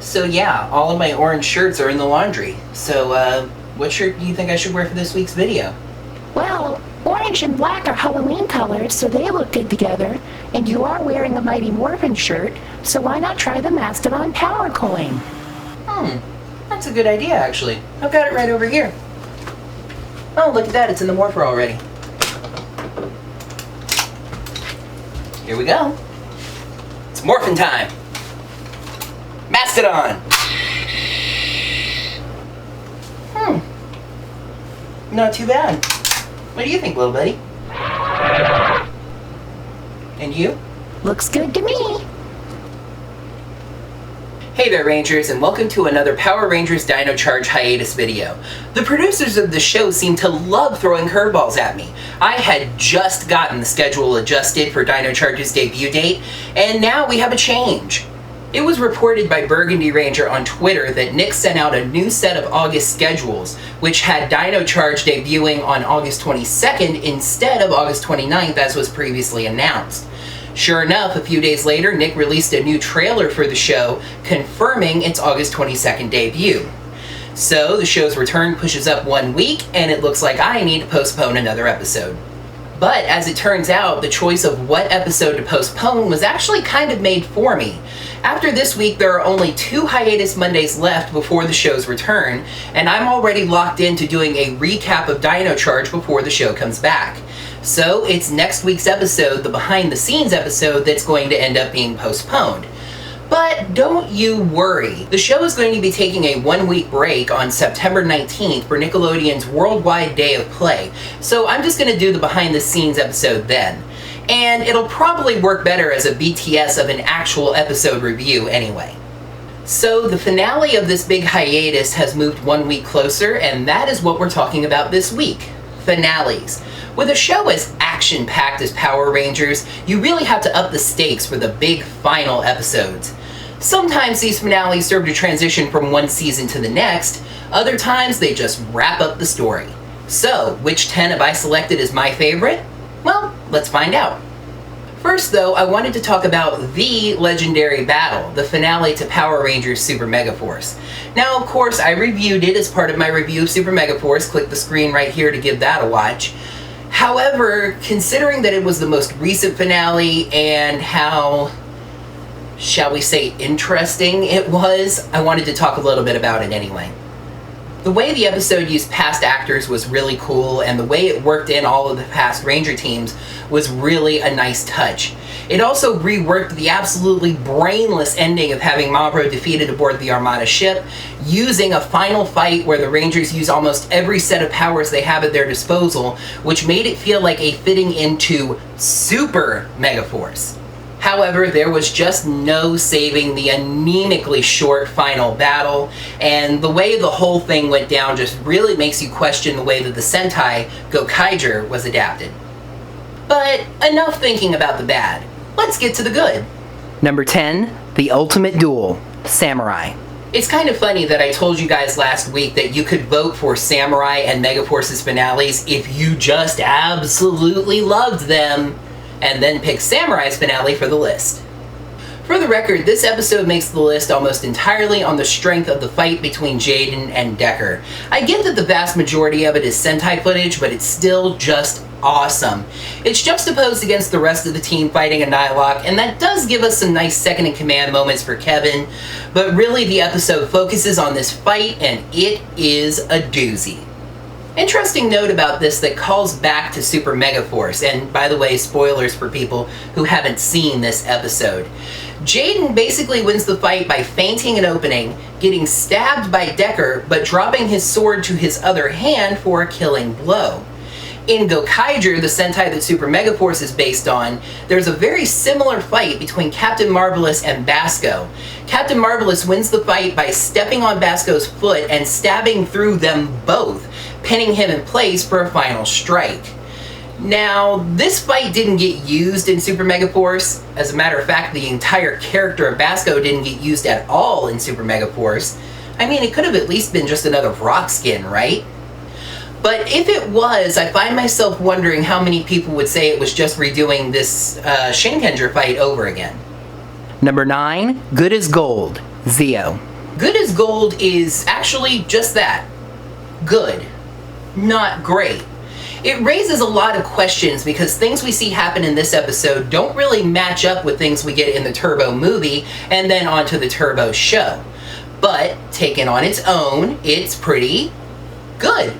So yeah, all of my orange shirts are in the laundry. So, what shirt do you think I should wear for this week's video? Well, orange and black are Halloween colors, so they look good together. And you are wearing a Mighty Morphin shirt, so why not try the Mastodon Power Coin? That's a good idea, actually. I've got it right over here. Oh, look at that, it's in the morpher already. Here we go. It's morphin' time. Mastodon! Not too bad. What do you think, little buddy? And you? Looks good to me. Hey there, Rangers, and welcome to another Power Rangers Dino Charge hiatus video. The producers of the show seem to love throwing curveballs at me. I had just gotten the schedule adjusted for Dino Charge's debut date, and now we have a change. It was reported by Burgundy Ranger on Twitter that Nick sent out a new set of August schedules, which had Dino Charge debuting on August 22nd instead of August 29th as was previously announced. Sure enough, a few days later, Nick released a new trailer for the show, confirming its August 22nd debut. So, the show's return pushes up 1 week, and it looks like I need to postpone another episode. But, as it turns out, the choice of what episode to postpone was actually kind of made for me. After this week, there are only 2 hiatus Mondays left before the show's return, and I'm already locked into doing a recap of Dino Charge before the show comes back. So, it's next week's episode, the behind the scenes episode, that's going to end up being postponed. But don't you worry. The show is going to be taking a 1-week break on September 19th for Nickelodeon's Worldwide Day of Play, so I'm just going to do the behind the scenes episode then. And it'll probably work better as a BTS of an actual episode review anyway. So the finale of this big hiatus has moved 1 week closer, and that is what we're talking about this week. Finales. With a show as action-packed as Power Rangers, you really have to up the stakes for the big final episodes. Sometimes these finales serve to transition from one season to the next, other times they just wrap up the story. So, which 10 have I selected as my favorite? Well, let's find out. First though, I wanted to talk about the legendary battle, the finale to Power Rangers Super Megaforce. Now, of course, I reviewed it as part of my review of Super Megaforce. Click the screen right here to give that a watch. However, considering that it was the most recent finale and how, shall we say, interesting it was, I wanted to talk a little bit about it anyway. The way the episode used past actors was really cool, and the way it worked in all of the past Ranger teams was really a nice touch. It also reworked the absolutely brainless ending of having Mabro defeated aboard the Armada ship, using a final fight where the Rangers use almost every set of powers they have at their disposal, which made it feel like a fitting into Super Megaforce. However, there was just no saving the anemically short final battle, and the way the whole thing went down just really makes you question the way that the Sentai Gokaiger was adapted. But enough thinking about the bad. Let's get to the good. Number 10, The Ultimate Duel, Samurai. It's kind of funny that I told you guys last week that you could vote for Samurai and Megaforce's finales if you just absolutely loved them, and then pick Samurai's finale for the list. For the record, this episode makes the list almost entirely on the strength of the fight between Jaden and Decker. I get that the vast majority of it is Sentai footage, but it's still just awesome. It's juxtaposed against the rest of the team fighting a Nihilok, and that does give us some nice second-in-command moments for Kevin, but really the episode focuses on this fight, and it is a doozy. Interesting note about this that calls back to Super Megaforce, and by the way, spoilers for people who haven't seen this episode. Jaden basically wins the fight by feinting an opening, getting stabbed by Decker, but dropping his sword to his other hand for a killing blow. In Gokaiger, the Sentai that Super Megaforce is based on, there's a very similar fight between Captain Marvelous and Basco. Captain Marvelous wins the fight by stepping on Basco's foot and stabbing through them both, pinning him in place for a final strike. Now, this fight didn't get used in Super Megaforce. As a matter of fact, the entire character of Basco didn't get used at all in Super Megaforce. I mean, it could have at least been just another rock skin, right? But if it was, I find myself wondering how many people would say it was just redoing this Shinkenger fight over again. Number 9, Good as Gold, Zeo. Good as Gold is actually just that. Good. Not great. It raises a lot of questions because things we see happen in this episode don't really match up with things we get in the Turbo movie and then onto the Turbo show. But, taken on its own, it's pretty good.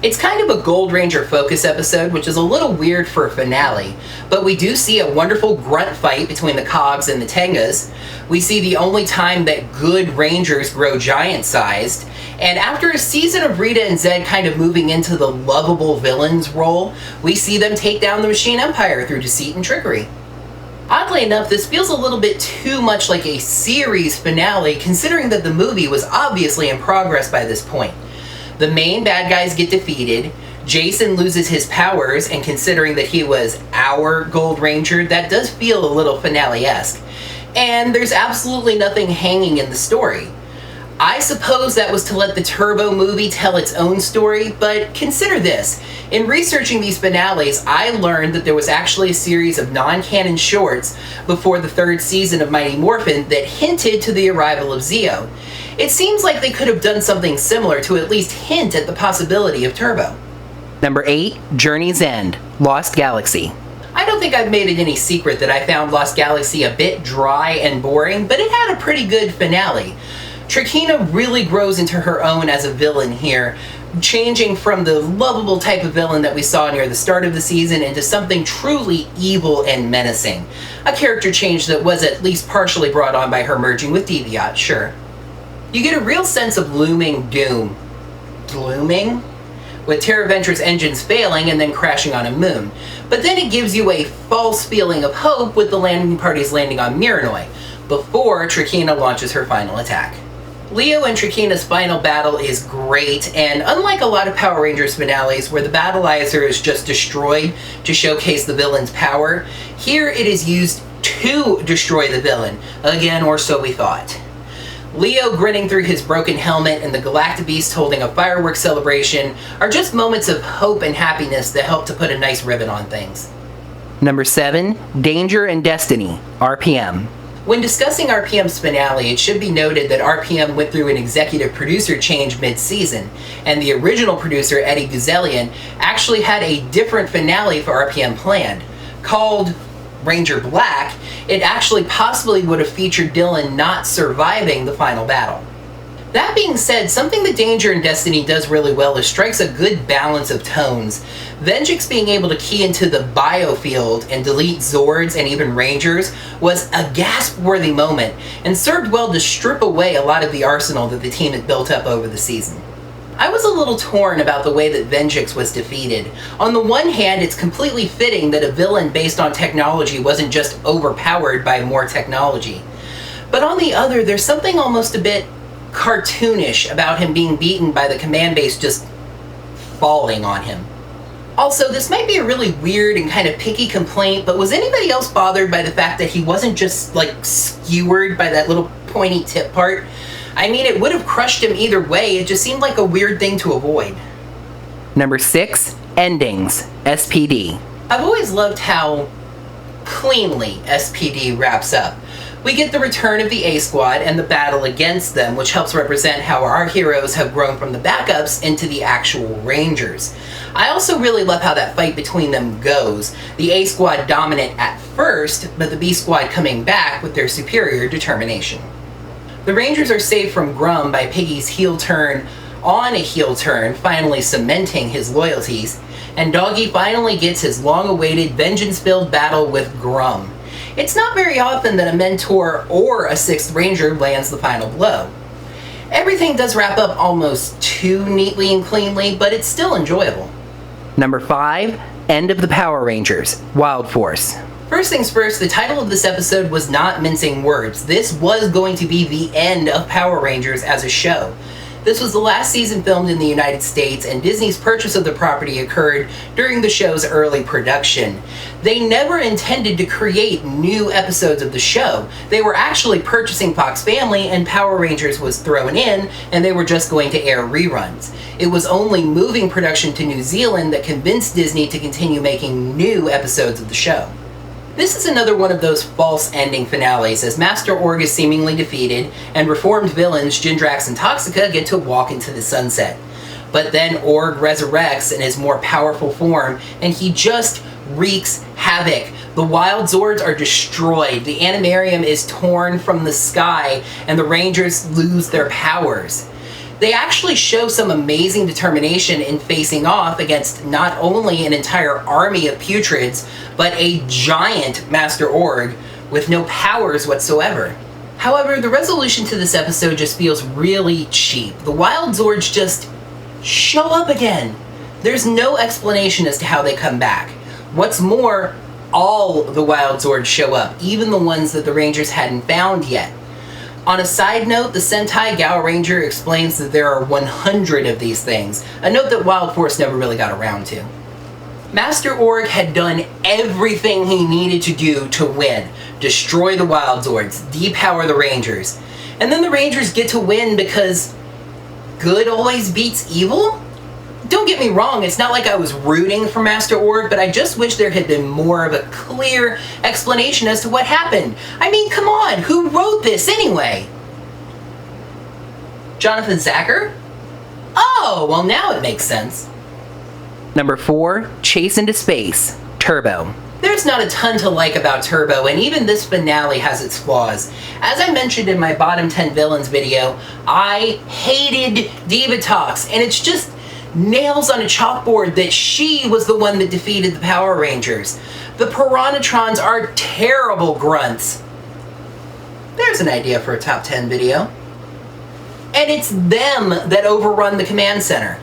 It's kind of a Gold Ranger focus episode, which is a little weird for a finale, but we do see a wonderful grunt fight between the Cogs and the Tengas. We see the only time that good Rangers grow giant-sized, and after a season of Rita and Zed kind of moving into the lovable villains role, we see them take down the Machine Empire through deceit and trickery. Oddly enough, this feels a little bit too much like a series finale, considering that the movie was obviously in progress by this point. The main bad guys get defeated, Jason loses his powers, and considering that he was our Gold Ranger, that does feel a little finale-esque. And there's absolutely nothing hanging in the story. I suppose that was to let the Turbo movie tell its own story, but consider this. In researching these finales, I learned that there was actually a series of non-canon shorts before the third season of Mighty Morphin that hinted to the arrival of Zeo. It seems like they could have done something similar to at least hint at the possibility of Turbo. Number 8, Journey's End, Lost Galaxy. I don't think I've made it any secret that I found Lost Galaxy a bit dry and boring, but it had a pretty good finale. Trakina really grows into her own as a villain here, changing from the lovable type of villain that we saw near the start of the season into something truly evil and menacing. A character change that was at least partially brought on by her merging with Deviat, sure. You get a real sense of looming doom. Looming? With Terra Venture's engines failing and then crashing on a moon. But then it gives you a false feeling of hope with the landing parties landing on Miranoi, before Trakina launches her final attack. Leo and Trakina's final battle is great, and unlike a lot of Power Rangers finales where the battleizer is just destroyed to showcase the villain's power, here it is used to destroy the villain, again, or so we thought. Leo grinning through his broken helmet and the Galactabeast holding a fireworks celebration are just moments of hope and happiness that help to put a nice ribbon on things. Number 7, Danger and Destiny, RPM. When discussing RPM's finale, it should be noted that RPM went through an executive producer change mid-season, and the original producer, Eddie Guzelian, actually had a different finale for RPM planned. Called Ranger Black, it actually possibly would have featured Dylan not surviving the final battle. That being said, something that Danger and Destiny does really well is strikes a good balance of tones. Venjix being able to key into the biofield and delete Zords and even Rangers was a gasp-worthy moment, and served well to strip away a lot of the arsenal that the team had built up over the season. I was a little torn about the way that Venjix was defeated. On the one hand, it's completely fitting that a villain based on technology wasn't just overpowered by more technology. But on the other, there's something almost a bit cartoonish about him being beaten by the command base just falling on him. Also, this might be a really weird and kind of picky complaint, but was anybody else bothered by the fact that he wasn't just, like, skewered by that little pointy tip part? I mean, it would have crushed him either way, it just seemed like a weird thing to avoid. Number 6, Endings, SPD. I've always loved how cleanly SPD wraps up. We get the return of the A-Squad and the battle against them, which helps represent how our heroes have grown from the backups into the actual Rangers. I also really love how that fight between them goes. The A-Squad dominant at first, but the B-Squad coming back with their superior determination. The Rangers are saved from Grum by Piggy's heel turn on a heel turn, finally cementing his loyalties, and Doggy finally gets his long-awaited vengeance-filled battle with Grum. It's not very often that a mentor or a 6th Ranger lands the final blow. Everything does wrap up almost too neatly and cleanly, but it's still enjoyable. Number 5, End of the Power Rangers, Wild Force. First things first, the title of this episode was not mincing words. This was going to be the end of Power Rangers as a show. This was the last season filmed in the United States, and Disney's purchase of the property occurred during the show's early production. They never intended to create new episodes of the show. They were actually purchasing Fox Family, and Power Rangers was thrown in, and they were just going to air reruns. It was only moving production to New Zealand that convinced Disney to continue making new episodes of the show. This is another one of those false ending finales, as Master Org is seemingly defeated, and reformed villains Jindrax and Toxica get to walk into the sunset. But then Org resurrects in his more powerful form, and he just wreaks havoc. The Wild Zords are destroyed, the Animarium is torn from the sky, and the Rangers lose their powers. They actually show some amazing determination in facing off against not only an entire army of putreds, but a giant Master Org with no powers whatsoever. However, the resolution to this episode just feels really cheap. The Wild Zords just show up again. There's no explanation as to how they come back. What's more, all the Wild Zords show up, even the ones that the Rangers hadn't found yet. On a side note, the Sentai Gao Ranger explains that there are 100 of these things, a note that Wild Force never really got around to. Master Org had done everything he needed to do to win. Destroy the Wild Zords, depower the Rangers. And then the Rangers get to win because good always beats evil? Don't get me wrong, it's not like I was rooting for Master Org, but I just wish there had been more of a clear explanation as to what happened. I mean, come on, who wrote this anyway? Jonathan Zacher? Oh, well now it makes sense. Number 4, Chase into Space, Turbo. There's not a ton to like about Turbo, and even this finale has its flaws. As I mentioned in my bottom 10 villains video, I hated Divatox, and it's just nails on a chalkboard that she was the one that defeated the Power Rangers. The Piranhatrons are terrible grunts. There's an idea for a top 10 video. And it's them that overrun the command center.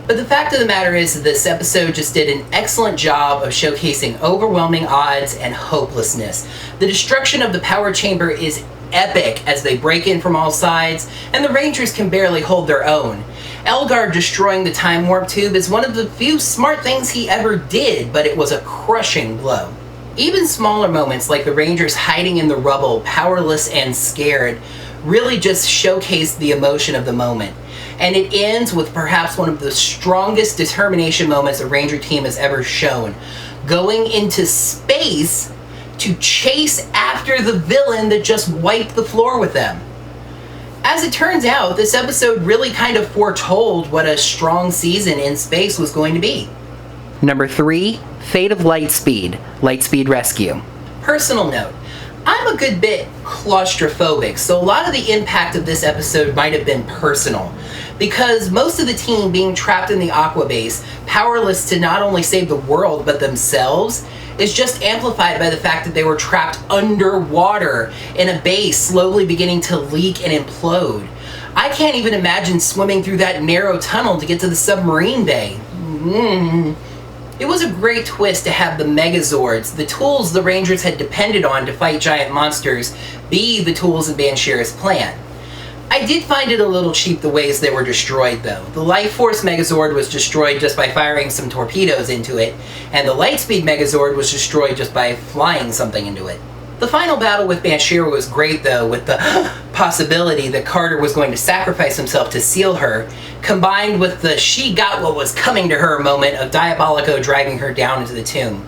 But the fact of the matter is, this episode just did an excellent job of showcasing overwhelming odds and hopelessness. The destruction of the power chamber is epic as they break in from all sides, and the Rangers can barely hold their own. Elgar destroying the time warp tube is one of the few smart things he ever did, but it was a crushing blow. Even smaller moments like the Rangers hiding in the rubble, powerless and scared, really just showcased the emotion of the moment. And it ends with perhaps one of the strongest determination moments a Ranger team has ever shown. Going into space to chase after the villain that just wiped the floor with them. As it turns out, this episode really kind of foretold what a strong season in space was going to be. Number 3, Fate of Lightspeed, Lightspeed Rescue. Personal note, I'm a good bit claustrophobic, so a lot of the impact of this episode might have been personal. Because most of the team being trapped in the Aqua Base, powerless to not only save the world but themselves, is just amplified by the fact that they were trapped underwater in a base slowly beginning to leak and implode. I can't even imagine swimming through that narrow tunnel to get to the submarine bay. It was a great twist to have the Megazords, the tools the Rangers had depended on to fight giant monsters, be the tools in Banshira's plan. I did find it a little cheap the ways they were destroyed though. The Life Force Megazord was destroyed just by firing some torpedoes into it, and the Lightspeed Megazord was destroyed just by flying something into it. The final battle with Banshira was great though, with the possibility that Carter was going to sacrifice himself to seal her, combined with the she got what was coming to her moment of Diabolico dragging her down into the tomb.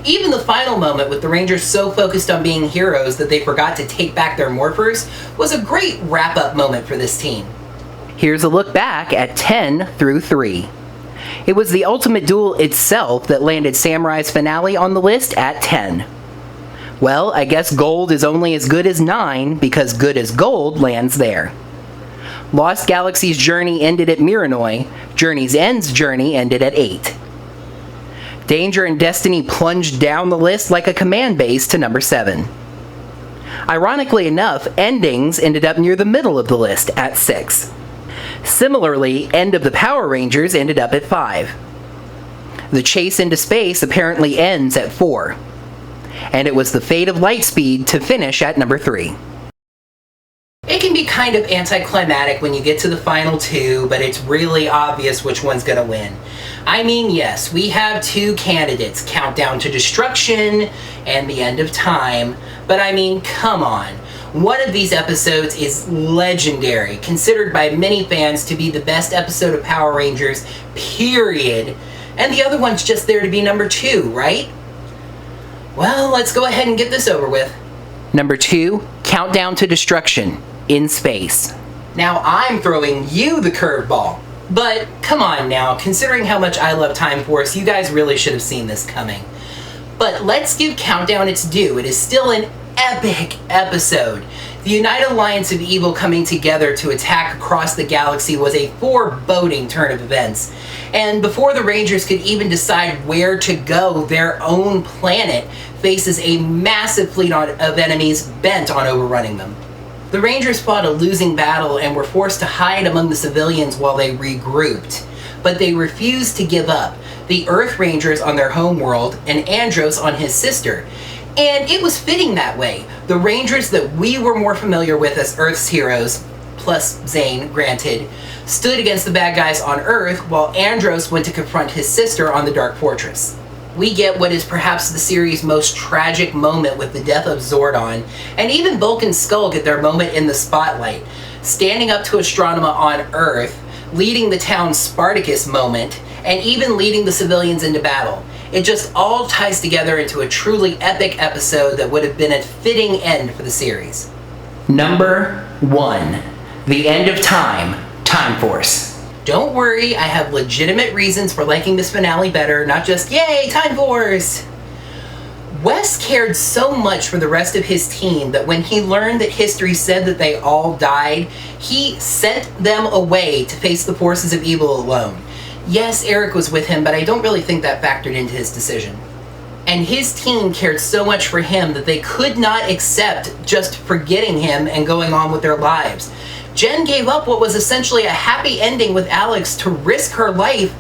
Even the final moment with the Rangers so focused on being heroes that they forgot to take back their morphers was a great wrap-up moment for this team. Here's a look back at 10 through 3. It was the Ultimate Duel itself that landed Samurai's finale on the list at 10. Well, I guess gold is only as good as 9 because good as gold lands there. Lost Galaxy's journey ended at Miranoi, Journey's End's journey ended at 8. Danger and Destiny plunged down the list like a command base to number 7. Ironically enough, Endings ended up near the middle of the list at 6. Similarly, End of the Power Rangers ended up at 5. The Chase into Space apparently ends at 4. And it was the Fate of Lightspeed to finish at number 3. It can be kind of anticlimactic when you get to the final two, but it's really obvious which one's gonna win. I mean, yes, we have two candidates, Countdown to Destruction and The End of Time, but I mean, come on. One of these episodes is legendary, considered by many fans to be the best episode of Power Rangers, period. And the other one's just there to be number 2, right? Well, let's go ahead and get this over with. Number 2, Countdown to Destruction, in space. Now I'm throwing you the curveball. But come on now, considering how much I love Time Force, you guys really should have seen this coming. But let's give Countdown its due. It is still an epic episode. The United Alliance of Evil coming together to attack across the galaxy was a foreboding turn of events. And before the Rangers could even decide where to go, their own planet faces a massive fleet of enemies bent on overrunning them. The Rangers fought a losing battle and were forced to hide among the civilians while they regrouped. But they refused to give up. The Earth Rangers on their home world and Andros on his sister. And it was fitting that way. The Rangers that we were more familiar with as Earth's heroes, plus Zane, granted, stood against the bad guys on Earth while Andros went to confront his sister on the Dark Fortress. We get what is perhaps the series' most tragic moment with the death of Zordon, and even Bulk and Skull get their moment in the spotlight, standing up to Astronema on Earth, leading the town's Spartacus moment, and even leading the civilians into battle. It just all ties together into a truly epic episode that would have been a fitting end for the series. Number 1, The End of Time, Time Force. Don't worry, I have legitimate reasons for liking this finale better, not just, yay, Time Force! Wes cared so much for the rest of his team that when he learned that history said that they all died, he sent them away to face the forces of evil alone. Yes, Eric was with him, but I don't really think that factored into his decision. And his team cared so much for him that they could not accept just forgetting him and going on with their lives. Jen gave up what was essentially a happy ending with Alex to risk her life.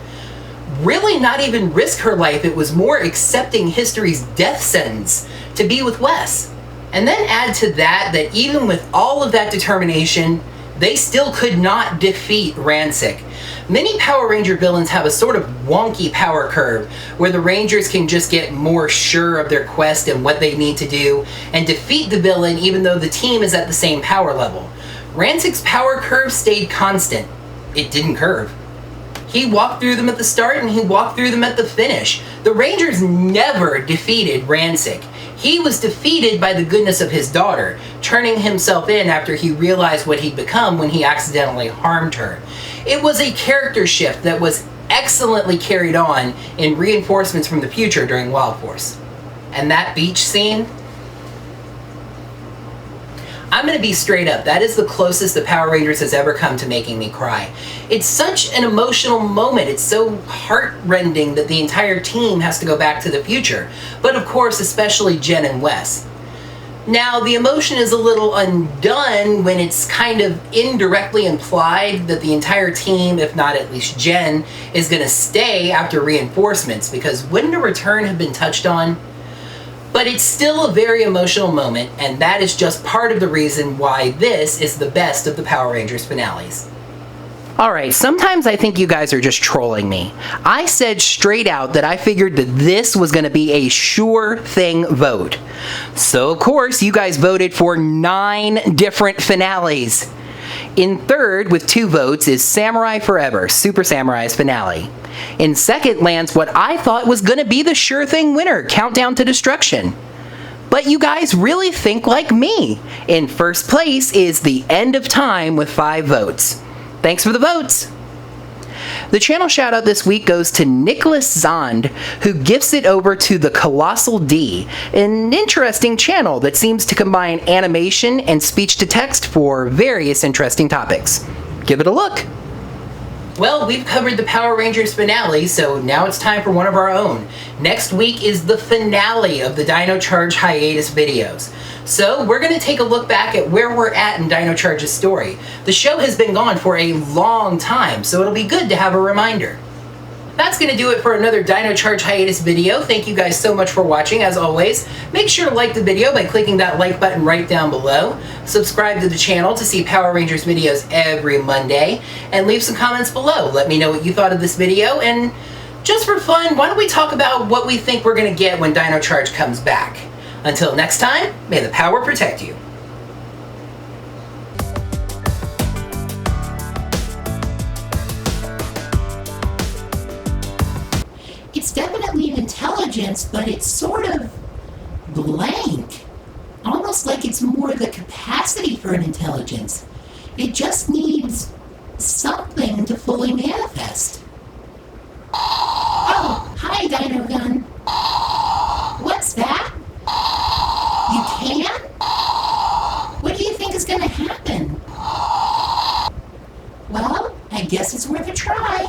Really not even risk her life, it was more accepting history's death sentence to be with Wes. And then add to that even with all of that determination, they still could not defeat Ransik. Many Power Ranger villains have a sort of wonky power curve where the Rangers can just get more sure of their quest and what they need to do and defeat the villain even though the team is at the same power level. Ransik's power curve stayed constant. It didn't curve. He walked through them at the start and he walked through them at the finish. The Rangers never defeated Ransik. He was defeated by the goodness of his daughter, turning himself in after he realized what he'd become when he accidentally harmed her. It was a character shift that was excellently carried on in reinforcements from the future during Wild Force. And that beach scene? I'm going to be straight up, that is the closest the Power Rangers has ever come to making me cry. It's such an emotional moment, it's so heart-rending that the entire team has to go back to the future, but of course especially Jen and Wes. Now the emotion is a little undone when it's kind of indirectly implied that the entire team, if not at least Jen, is going to stay after reinforcements, because wouldn't a return have been touched on? But it's still a very emotional moment, and that is just part of the reason why this is the best of the Power Rangers finales. Alright, sometimes I think you guys are just trolling me. I said straight out that I figured that this was going to be a sure thing vote. So of course you guys voted for 9 different finales. In third, with 2 votes, is Samurai Forever, Super Samurai's finale. In second lands what I thought was going to be the sure thing winner, Countdown to Destruction. But you guys really think like me. In first place is The End of Time with 5 votes. Thanks for the votes! The channel shout out this week goes to Nicholas Zond, who gifts it over to the Colossal D, an interesting channel that seems to combine animation and speech to text for various interesting topics. Give it a look! Well, we've covered the Power Rangers finale, so now it's time for one of our own. Next week is the finale of the Dino Charge hiatus videos. So we're going to take a look back at where we're at in Dino Charge's story. The show has been gone for a long time, so it'll be good to have a reminder. That's going to do it for another Dino Charge hiatus video. Thank you guys so much for watching. As always, make sure to like the video by clicking that like button right down below. Subscribe to the channel to see Power Rangers videos every Monday. And leave some comments below. Let me know what you thought of this video. And just for fun, why don't we talk about what we think we're going to get when Dino Charge comes back. Until next time, may the power protect you. It's definitely an intelligence, but it's sort of blank. Almost like it's more the capacity for an intelligence. It just needs something to fully manifest. Oh, hi, Dino Gun. What's that? You can? What do you think is going to happen? Well, I guess it's worth a try.